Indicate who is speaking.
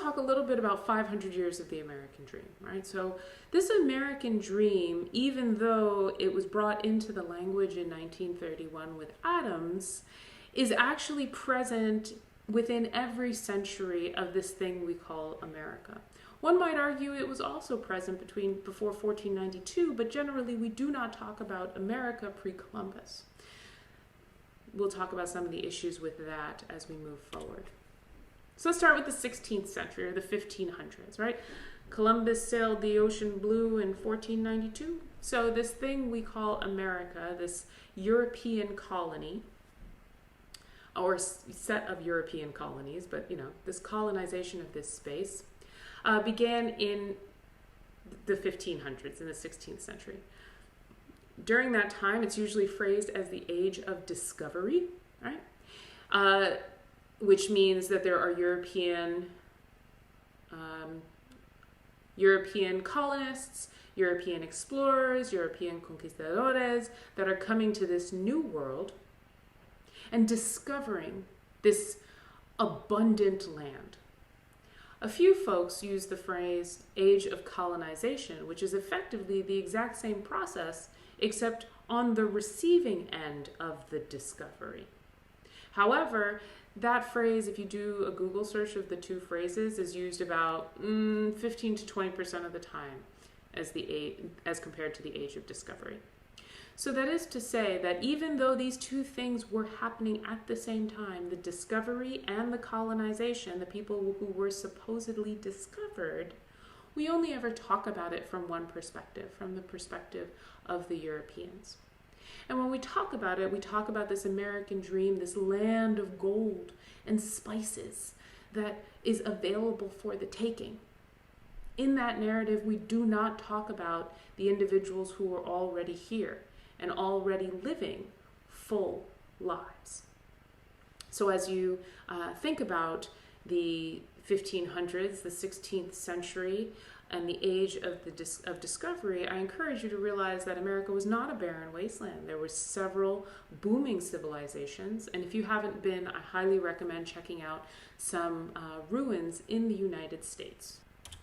Speaker 1: talk a little bit about 500 years of the American dream, right? So this American dream, even though it was brought into the language in 1931 with Adams, is actually present within every century of this thing we call America. One might argue it was also present before 1492, but generally we do not talk about America pre-Columbus. We'll talk about some of the issues with that as we move forward. So let's start with the 16th century, or the 1500s, right? Columbus sailed the ocean blue in 1492. So this thing we call America, this European colony, or set of European colonies, but this colonization of this space, began in the 1500s, in the 16th century. During that time, it's usually phrased as the Age of Discovery, right? Which means that there are European colonists, European explorers, European conquistadores that are coming to this new world and discovering this abundant land. A few folks use the phrase Age of Colonization, which is effectively the exact same process, except on the receiving end of the discovery. However, that phrase, if you do a Google search of the two phrases, is used about 15 to 20% of the time as compared to the Age of Discovery. So that is to say that even though these two things were happening at the same time, the discovery and the colonization, the people who were supposedly discovered, we only ever talk about it from one perspective, from the perspective of the Europeans. And when we talk about it, we talk about this American dream, this land of gold and spices that is available for the taking. In that narrative, we do not talk about the individuals who are already here and already living full lives. So as you think about the 1500s, the 16th century, and the age of discovery, I encourage you to realize that America was not a barren wasteland. There were several booming civilizations, and if you haven't been, I highly recommend checking out some ruins in the United States.